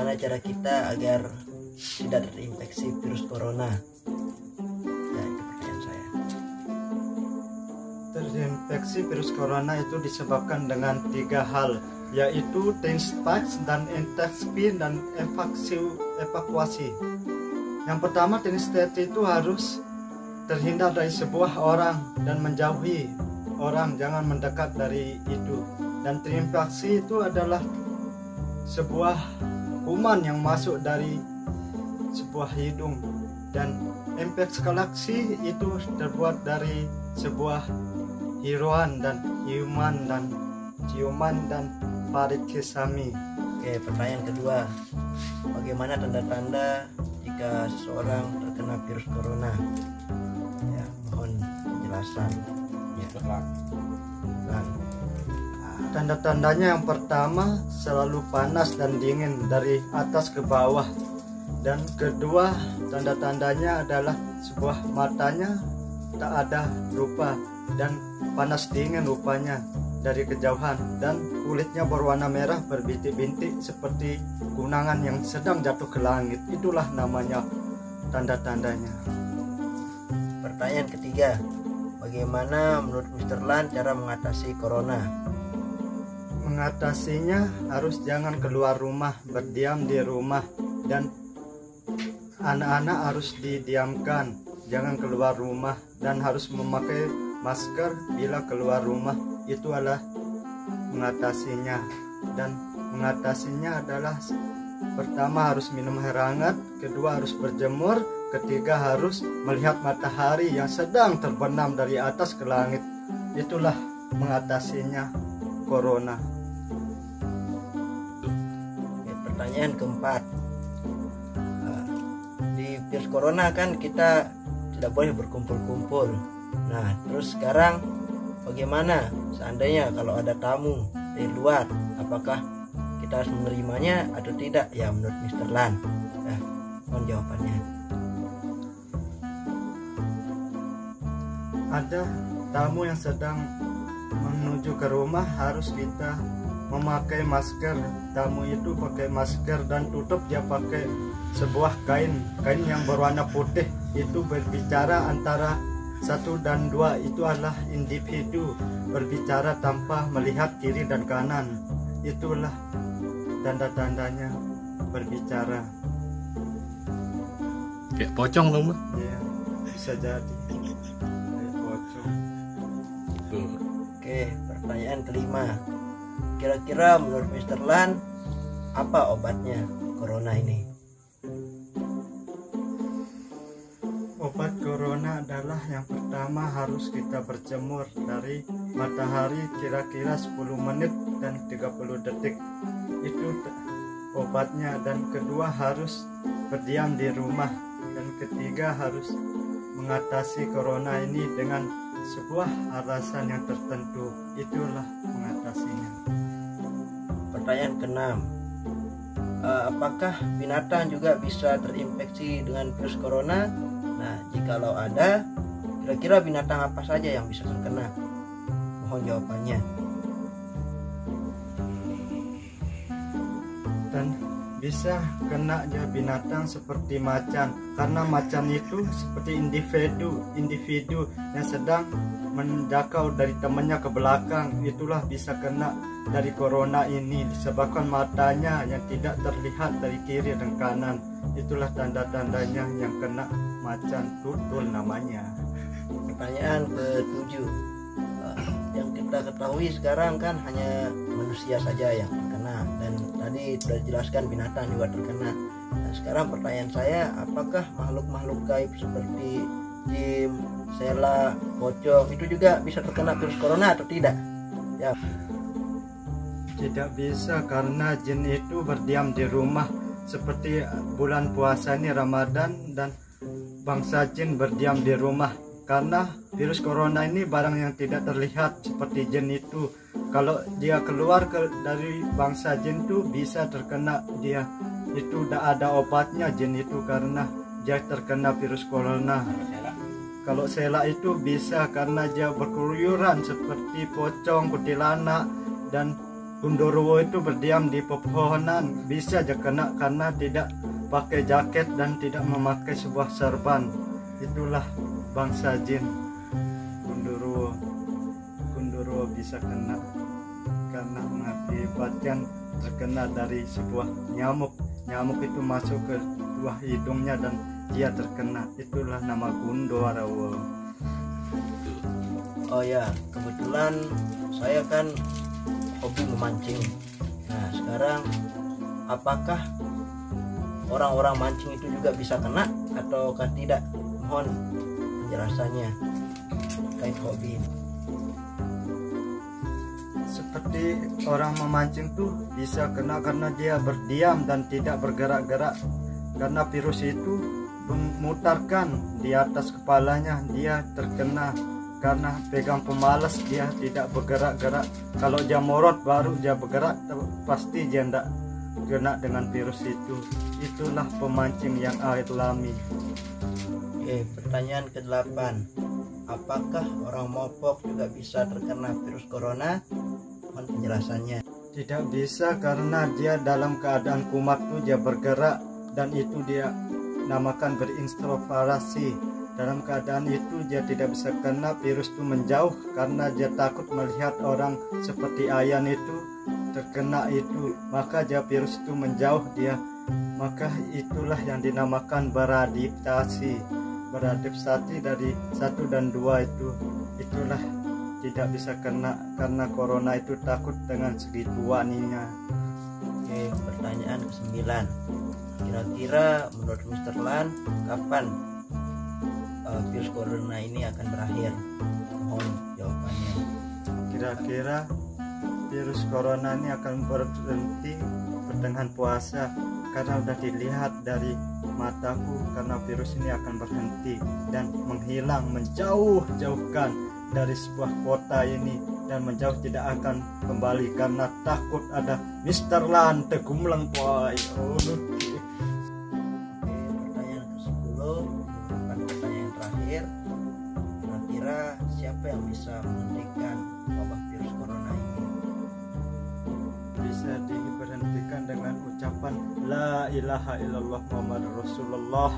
bagaimana cara kita agar tidak terinfeksi virus corona? Ya, itu pertanyaan saya. Terinfeksi virus corona itu disebabkan dengan 3 hal, yaitu terinfeksi dan infeksi dan evakuasi. Yang pertama, terinfeksi itu harus terhindar dari sebuah orang dan menjauhi orang, jangan mendekat dari itu. Dan terinfeksi itu adalah sebuah kuman yang masuk dari sebuah hidung, dan infeksi itu terbuat dari sebuah hiruan dan ciuman dan parit kesami. Oke, pertanyaan kedua, bagaimana tanda-tanda jika seseorang terkena virus corona? Ya, mohon penjelasan. Ya, Tanda-tandanya yang pertama, selalu panas dan dingin dari atas ke bawah. Dan kedua, tanda-tandanya adalah sebuah matanya tak ada rupa dan panas dingin rupanya dari kejauhan, dan kulitnya berwarna merah berbintik-bintik seperti kunangan yang sedang jatuh ke langit. Itulah namanya tanda-tandanya. pertanyaan ketiga, bagaimana menurut Mr. Lan cara mengatasi corona? Mengatasinya harus jangan keluar rumah, berdiam di rumah, dan anak-anak harus didiamkan, jangan keluar rumah, dan harus memakai masker bila keluar rumah. Itu adalah mengatasinya. Dan mengatasinya adalah pertama harus minum air hangat, kedua harus berjemur, ketiga harus melihat matahari yang sedang terbenam dari atas ke langit. Itulah mengatasinya corona. Pertanyaan keempat, di virus corona kan kita tidak boleh berkumpul-kumpul. Nah, terus sekarang bagaimana seandainya kalau ada tamu dari luar, apakah kita harus menerimanya atau tidak? Ya, menurut Mr. Lan, mohon jawabannya. Ada tamu yang sedang menuju ke rumah, harus kita memakai masker. Tamu itu pakai masker dan tutup dia pakai sebuah kain yang berwarna putih. Itu berbicara antara 1 dan 2, itu adalah individu berbicara tanpa melihat kiri dan kanan. Itulah tanda-tandanya berbicara. Kayak pocong dong, Mbak. Ya, bisa jadi kayak pocong. Oke, pertanyaan kelima, kira-kira menurut Mr. Lan apa obatnya corona ini? Obat corona adalah yang pertama harus kita berjemur dari matahari kira-kira 10 menit dan 30 detik. Itu obatnya. Dan kedua harus berdiam di rumah. Dan ketiga harus mengatasi corona ini dengan sebuah alasan yang tertentu. Itulah mengatasinya. Pertanyaan keenam, apakah binatang juga bisa terinfeksi dengan virus corona? Nah, jikalau ada, kira-kira binatang apa saja yang bisa terkena? Mohon jawabannya. Dan bisa kena aja binatang seperti macan, karena macan itu seperti individu yang sedang menjakau dari temannya ke belakang. Itulah bisa kena dari corona ini disebabkan matanya yang tidak terlihat dari kiri dan kanan. Itulah tanda-tandanya yang kena macan tutul namanya. Pertanyaan ke-7, yang kita ketahui sekarang kan hanya manusia saja yang terkena, dan tadi sudah dijelaskan binatang juga terkena. Nah, sekarang pertanyaan saya, apakah makhluk-makhluk gaib seperti jin, sela, pocong itu juga bisa terkena virus corona atau tidak? Ya. Tidak bisa, karena jin itu berdiam di rumah. Seperti bulan puasa ini Ramadan, dan bangsa jin berdiam di rumah. Karena virus corona ini barang yang tidak terlihat seperti jin itu. Kalau dia keluar dari bangsa jin itu bisa terkena dia. Itu tidak ada obatnya jin itu karena dia terkena virus corona. Kalau sela itu bisa karena dia berkeluyuran seperti pocong, kuntilanak, dan Gundurwo itu berdiam di pepohonan, bisa aja kena karena tidak pakai jaket dan tidak memakai sebuah serban. Itulah bangsa jin. Gundurwo bisa kena karena mengakibatkan terkena dari sebuah nyamuk. Nyamuk itu masuk ke buah hidungnya dan dia terkena. Itulah nama Gundurwo. Oh ya, kebetulan saya kan hobi memancing. Nah, sekarang apakah orang-orang mancing itu juga bisa kena ataukah tidak? Mohon penjelasannya terkait hobi ini. Seperti orang memancing tuh bisa kena karena dia berdiam dan tidak bergerak-gerak. Karena virus itu memutarkan di atas kepalanya, dia terkena. Karena pegang pemalas dia tidak bergerak-gerak. Kalau dia morot baru dia bergerak, pasti dia tidak kena dengan virus itu. Itulah pemancing yang alami. Oke, pertanyaan ke-8. Apakah orang mopok juga bisa terkena virus corona? Mohon penjelasannya. Tidak bisa karena dia dalam keadaan kumat tuh dia bergerak, dan itu dia namakan berinstrovasi. Dalam keadaan itu dia tidak bisa kena, virus itu menjauh karena dia takut melihat orang seperti Ayan itu terkena itu, maka dia virus itu menjauh dia. Maka itulah yang dinamakan beradaptasi dari 1 dan 2 itu. Itulah tidak bisa kena karena corona itu takut dengan segituaninya. Oke, pertanyaan ke-9. Kira-kira menurut Mr. Lan, kapan virus corona ini akan berakhir? Mohon jawabannya. Kira-kira virus corona ini akan berhenti pertengahan puasa, karena sudah dilihat dari mataku karena virus ini akan berhenti dan menghilang, menjauhkan dari sebuah kota ini, dan menjauh tidak akan kembali karena takut ada Mr. Lan tegumlang boy. Pertanyaan ke-10 merupakan pertanyaan terakhir. Kira-kira siapa yang bisa menghentikan wabah virus corona ini? Bisa diberhentikan dengan ucapan La ilaha illallah Muhammad Rasulullah.